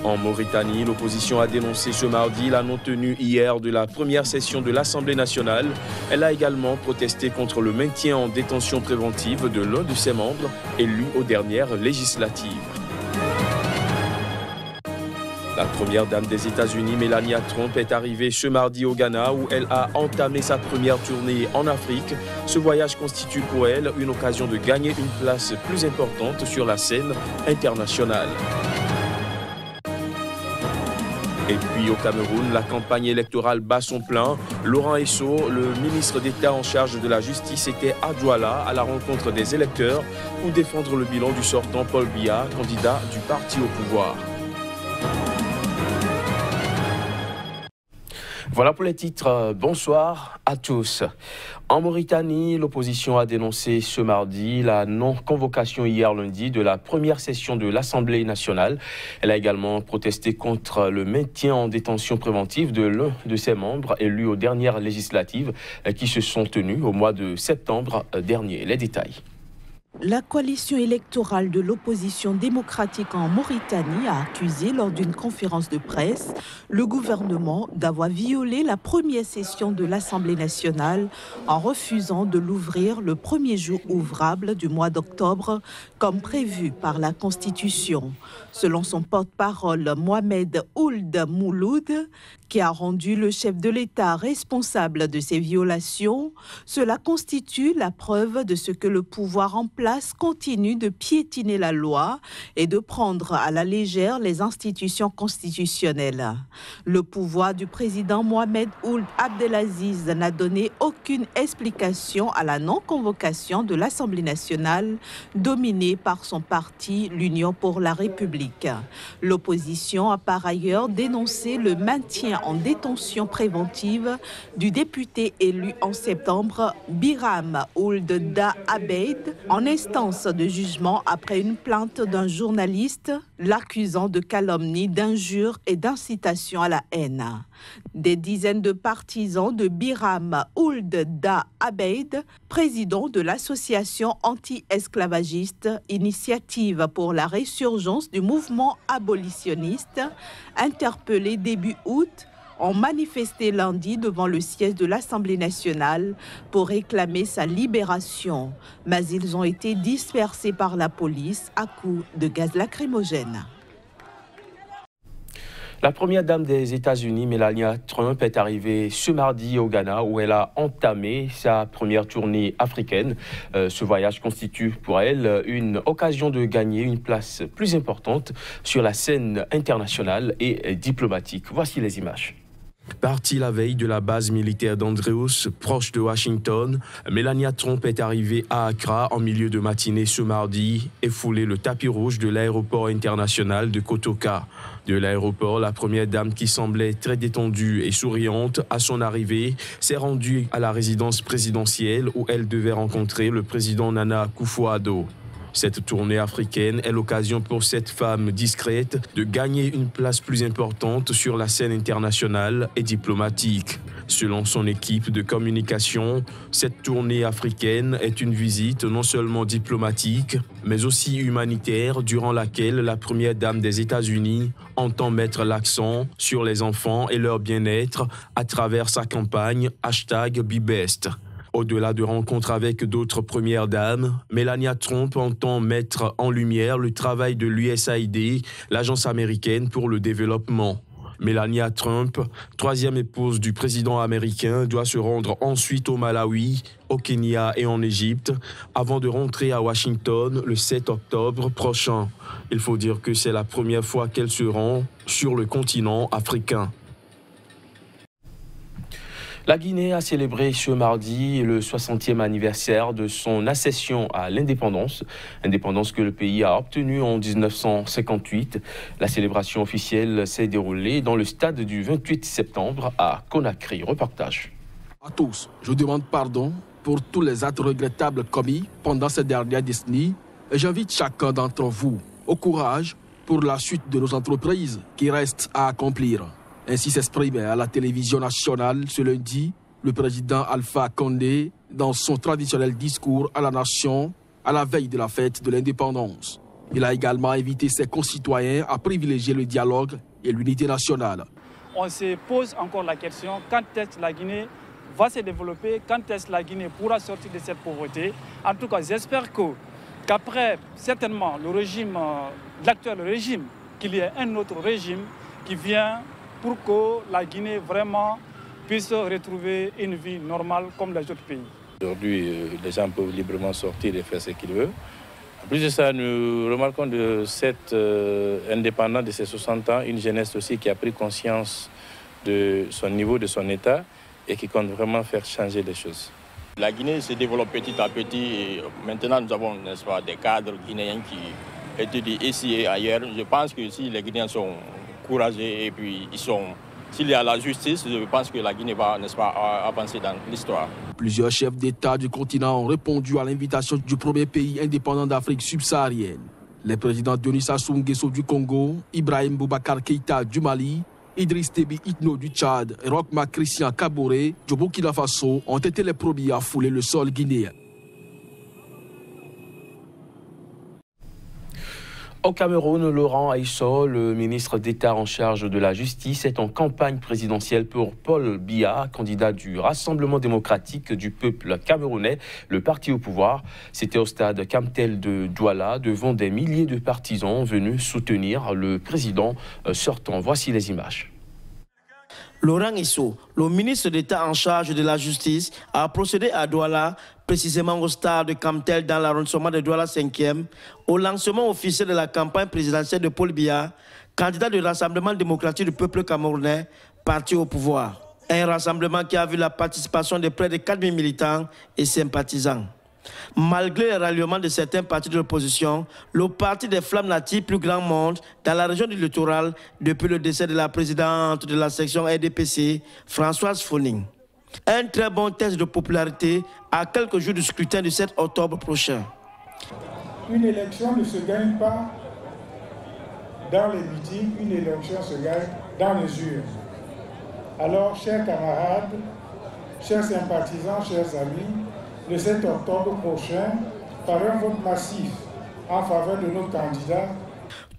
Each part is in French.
En Mauritanie, l'opposition a dénoncé ce mardi la non-tenue hier de la première session de l'Assemblée nationale. Elle a également protesté contre le maintien en détention préventive de l'un de ses membres, élu aux dernières législatives. La première dame des États-Unis, Melania Trump, est arrivée ce mardi au Ghana où elle a entamé sa première tournée en Afrique. Ce voyage constitue pour elle une occasion de gagner une place plus importante sur la scène internationale. Et puis au Cameroun, la campagne électorale bat son plein. Laurent Esso, le ministre d'État en charge de la justice, était à Douala à la rencontre des électeurs pour défendre le bilan du sortant Paul Biya, candidat du parti au pouvoir. Voilà pour les titres. Bonsoir à tous. En Mauritanie, l'opposition a dénoncé ce mardi la non-convocation hier lundi de la première session de l'Assemblée nationale. Elle a également protesté contre le maintien en détention préventive de l'un de ses membres élus aux dernières législatives qui se sont tenues au mois de septembre dernier. Les détails. La coalition électorale de l'opposition démocratique en Mauritanie a accusé lors d'une conférence de presse le gouvernement d'avoir violé la première session de l'Assemblée nationale en refusant de l'ouvrir le premier jour ouvrable du mois d'octobre comme prévu par la Constitution. Selon son porte-parole Mohamed Ould Mouloud, qui a rendu le chef de l'État responsable de ces violations, cela constitue la preuve de ce que le pouvoir en place continue de piétiner la loi et de prendre à la légère les institutions constitutionnelles. Le pouvoir du président Mohamed Ould Abdelaziz n'a donné aucune explication à la non-convocation de l'Assemblée nationale dominée par son parti, l'Union pour la République. L'opposition a par ailleurs dénoncé le maintien en détention préventive du député élu en septembre, Biram Ould Da Abeid, en instance de jugement après une plainte d'un journaliste l'accusant de calomnie, d'injure et d'incitation à la haine. Des dizaines de partisans de Biram Ould Da Abeid, président de l'association anti-esclavagiste Initiative pour la résurgence du mouvement abolitionniste, interpellé début août, ont manifesté lundi devant le siège de l'Assemblée nationale pour réclamer sa libération. Mais ils ont été dispersés par la police à coups de gaz lacrymogène. La première dame des États-Unis, Melania Trump, est arrivée ce mardi au Ghana où elle a entamé sa première tournée africaine. Ce voyage constitue pour elle une occasion de gagner une place plus importante sur la scène internationale et diplomatique. Voici les images. Partie la veille de la base militaire d'Andrews, proche de Washington, Melania Trump est arrivée à Accra en milieu de matinée ce mardi et foulé le tapis rouge de l'aéroport international de Kotoka. De l'aéroport, la première dame, qui semblait très détendue et souriante à son arrivée, s'est rendue à la résidence présidentielle où elle devait rencontrer le président Nana Akufo-Addo. Cette tournée africaine est l'occasion pour cette femme discrète de gagner une place plus importante sur la scène internationale et diplomatique. Selon son équipe de communication, cette tournée africaine est une visite non seulement diplomatique, mais aussi humanitaire, durant laquelle la première dame des États-Unis entend mettre l'accent sur les enfants et leur bien-être à travers sa campagne #BeBest. Au-delà de rencontres avec d'autres premières dames, Melania Trump entend mettre en lumière le travail de l'USAID, l'agence américaine pour le développement. Melania Trump, troisième épouse du président américain, doit se rendre ensuite au Malawi, au Kenya et en Égypte, avant de rentrer à Washington le 7 octobre prochain. Il faut dire que c'est la première fois qu'elle se rend sur le continent africain. La Guinée a célébré ce mardi le 60e anniversaire de son accession à l'indépendance, indépendance que le pays a obtenue en 1958. La célébration officielle s'est déroulée dans le stade du 28 septembre à Conakry. Reportage. À tous, je demande pardon pour tous les actes regrettables commis pendant ces dernières décennies et j'invite chacun d'entre vous au courage pour la suite de nos entreprises qui restent à accomplir. Ainsi s'exprimait à la télévision nationale ce lundi le président Alpha Condé dans son traditionnel discours à la nation à la veille de la fête de l'indépendance. Il a également invité ses concitoyens à privilégier le dialogue et l'unité nationale. On se pose encore la question, quand est-ce que la Guinée va se développer, quand est-ce que la Guinée pourra sortir de cette pauvreté. En tout cas, j'espère qu'après, certainement, l'actuel régime, qu'il y ait un autre régime qui vient pour que la Guinée vraiment puisse retrouver une vie normale comme les autres pays. Aujourd'hui, les gens peuvent librement sortir et faire ce qu'ils veulent. En plus de ça, nous remarquons de cette indépendance de ces 60 ans, une jeunesse aussi qui a pris conscience de son niveau, de son état et qui compte vraiment faire changer les choses. La Guinée se développe petit à petit et maintenant nous avons, n'est-ce pas, des cadres guinéens qui étudient ici et ailleurs. Je pense que si les Guinéens sont courageux et puis s'il y a la justice, je pense que la Guinée va, n'est-ce pas, avancer dans l'histoire. Plusieurs chefs d'État du continent ont répondu à l'invitation du premier pays indépendant d'Afrique subsaharienne. Les présidents Denis Sassou Nguesso du Congo, Ibrahim Boubacar Keïta du Mali, Idriss Déby Itno du Tchad et Roch-Marc Christian Kaboré du Burkina Faso ont été les premiers à fouler le sol guinéen. Au Cameroun, Laurent Aïsso, le ministre d'État en charge de la justice, est en campagne présidentielle pour Paul Biya, candidat du Rassemblement démocratique du peuple camerounais, le parti au pouvoir. C'était au stade Camtel de Douala, devant des milliers de partisans venus soutenir le président sortant. Voici les images. Laurent Aïsso, le ministre d'État en charge de la justice, a procédé à Douala, précisément au stade de Camtel dans l'arrondissement de Douala 5e, au lancement officiel de la campagne présidentielle de Paul Biya, candidat du Rassemblement démocratique du peuple camerounais, parti au pouvoir. Un rassemblement qui a vu la participation de près de 4000 militants et sympathisants. Malgré le ralliement de certains partis de l'opposition, le parti des Flammes natives, plus grand monde dans la région du littoral depuis le décès de la présidente de la section RDPC, Françoise Foning. Un très bon test de popularité à quelques jours du scrutin du 7 octobre prochain. Une élection ne se gagne pas dans les meetings, une élection se gagne dans les urnes. Alors, chers camarades, chers sympathisants, chers amis, le 7 octobre prochain, par un vote massif en faveur de nos candidats.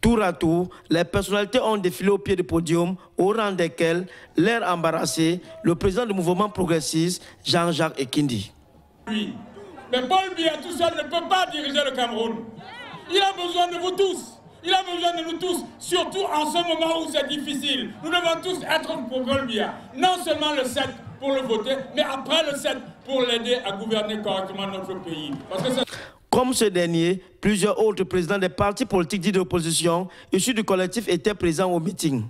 Tour à tour, les personnalités ont défilé au pied du podium, au rang desquels, l'air embarrassé, le président du mouvement progressiste, Jean-Jacques Ekindi. Oui, mais Paul Biya tout seul ne peut pas diriger le Cameroun. Il a besoin de vous tous. Il a besoin de nous tous, surtout en ce moment où c'est difficile. Nous devons tous être pour Paul Biya. Non seulement le 7 pour le voter, mais après le 7 pour l'aider à gouverner correctement notre pays. Parce que comme ce dernier, plusieurs autres présidents des partis politiques dits d'opposition issus du collectif étaient présents au meeting.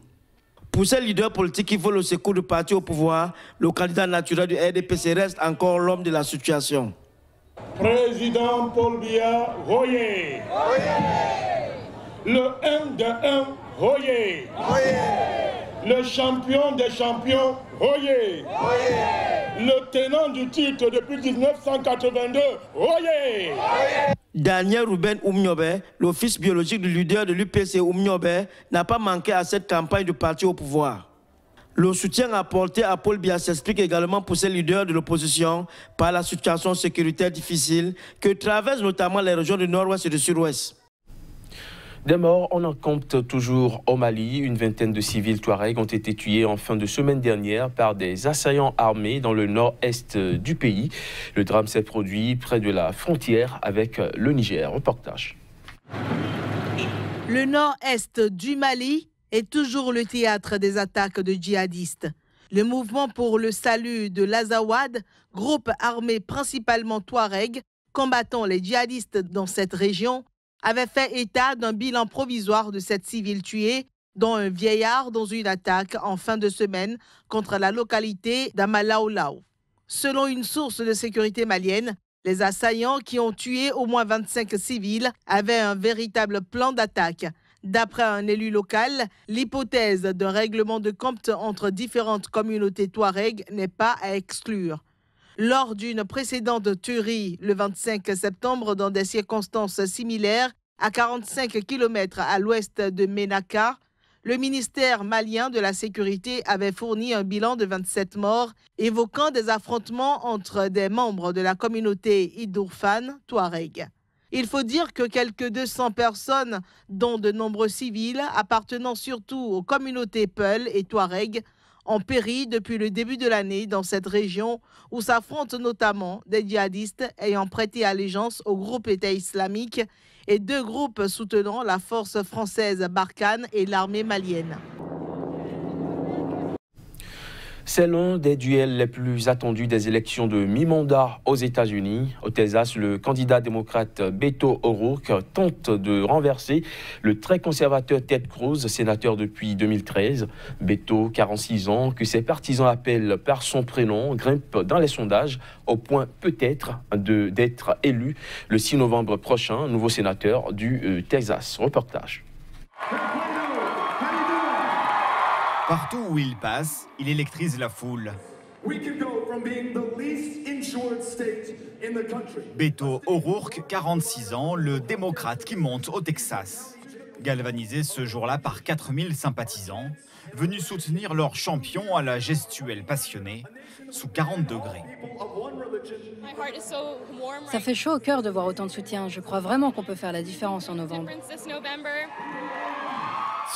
Pour ces leaders politiques qui veulent le secours du parti au pouvoir, le candidat naturel du RDPC reste encore l'homme de la situation. Président Paul Biya, Royer. Le 1 de 1, Royer. Le champion des champions, Royer. Le tenant du titre depuis 1982, Royer. Daniel Ruben Oumniobe, le fils biologique du leader de l'UPC Oumniobe, n'a pas manqué à cette campagne du parti au pouvoir. Le soutien apporté à Paul Biya s'explique également pour ces leaders de l'opposition par la situation sécuritaire difficile que traversent notamment les régions du nord-ouest et du sud-ouest. Des morts, on en compte toujours au Mali. Une vingtaine de civils Touaregs ont été tués en fin de semaine dernière par des assaillants armés dans le nord-est du pays. Le drame s'est produit près de la frontière avec le Niger. Reportage. Le nord-est du Mali est toujours le théâtre des attaques de djihadistes. Le mouvement pour le salut de l'Azawad, groupe armé principalement Touareg, combattant les djihadistes dans cette région, avait fait état d'un bilan provisoire de 7 civils tués, dont un vieillard dans une attaque en fin de semaine contre la localité d'Amalaolao. Selon une source de sécurité malienne, les assaillants qui ont tué au moins 25 civils avaient un véritable plan d'attaque. D'après un élu local, l'hypothèse d'un règlement de compte entre différentes communautés touareg n'est pas à exclure. Lors d'une précédente tuerie le 25 septembre dans des circonstances similaires à 45 km à l'ouest de Ménaka, le ministère malien de la Sécurité avait fourni un bilan de 27 morts, évoquant des affrontements entre des membres de la communauté Idourfane touareg. Il faut dire que quelques 200 personnes, dont de nombreux civils, appartenant surtout aux communautés Peul et Touareg, ont péri depuis le début de l'année dans cette région où s'affrontent notamment des djihadistes ayant prêté allégeance au groupe État islamique et 2 groupes soutenant la force française Barkhane et l'armée malienne. C'est l'un des duels les plus attendus des élections de mi-mandat aux États-Unis. Au Texas, le candidat démocrate Beto O'Rourke tente de renverser le très conservateur Ted Cruz, sénateur depuis 2013. Beto, 46 ans, que ses partisans appellent par son prénom, grimpe dans les sondages au point peut-être d'être élu le 6 novembre prochain, nouveau sénateur du Texas. Reportage. Partout où il passe, il électrise la foule. Beto O'Rourke, 46 ans, le démocrate qui monte au Texas. Galvanisé ce jour-là par 4000 sympathisants, venus soutenir leur champion à la gestuelle passionnée, sous 40 degrés. Ça fait chaud au cœur de voir autant de soutien. Je crois vraiment qu'on peut faire la différence en novembre.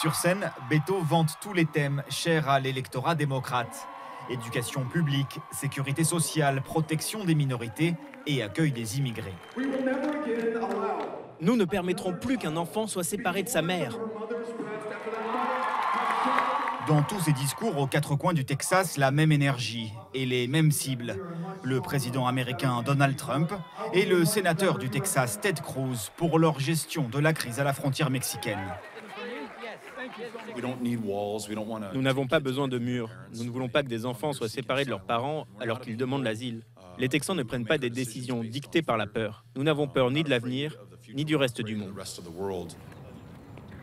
Sur scène, Beto vante tous les thèmes chers à l'électorat démocrate. Éducation publique, sécurité sociale, protection des minorités et accueil des immigrés. Nous ne permettrons plus qu'un enfant soit séparé de sa mère. Dans tous ces discours aux 4 coins du Texas, la même énergie et les mêmes cibles. Le président américain Donald Trump et le sénateur du Texas Ted Cruz pour leur gestion de la crise à la frontière mexicaine. Nous n'avons pas besoin de murs. Nous ne voulons pas que des enfants soient séparés de leurs parents alors qu'ils demandent l'asile. Les Texans ne prennent pas des décisions dictées par la peur. Nous n'avons peur ni de l'avenir, ni du reste du monde.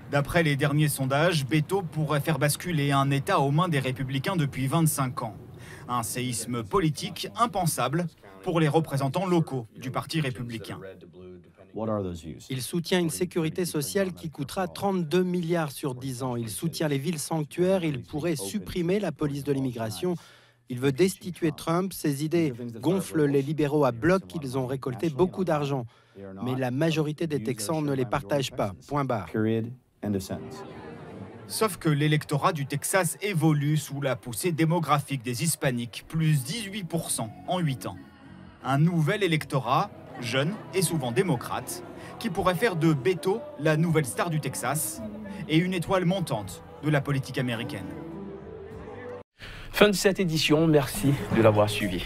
D'après les derniers sondages, Beto pourrait faire basculer un État aux mains des républicains depuis 25 ans. Un séisme politique impensable pour les représentants locaux du Parti républicain. Il soutient une sécurité sociale qui coûtera 32 milliards sur 10 ans. Il soutient les villes sanctuaires. Il pourrait supprimer la police de l'immigration. Il veut destituer Trump. Ses idées gonflent les libéraux à bloc. Ils ont récolté beaucoup d'argent. Mais la majorité des Texans ne les partagent pas. Point barre. Sauf que l'électorat du Texas évolue sous la poussée démographique des Hispaniques, plus 18% en 8 ans. Un nouvel électorat, jeune et souvent démocrate, qui pourrait faire de Beto la nouvelle star du Texas et une étoile montante de la politique américaine. Fin de cette édition, merci de l'avoir suivi.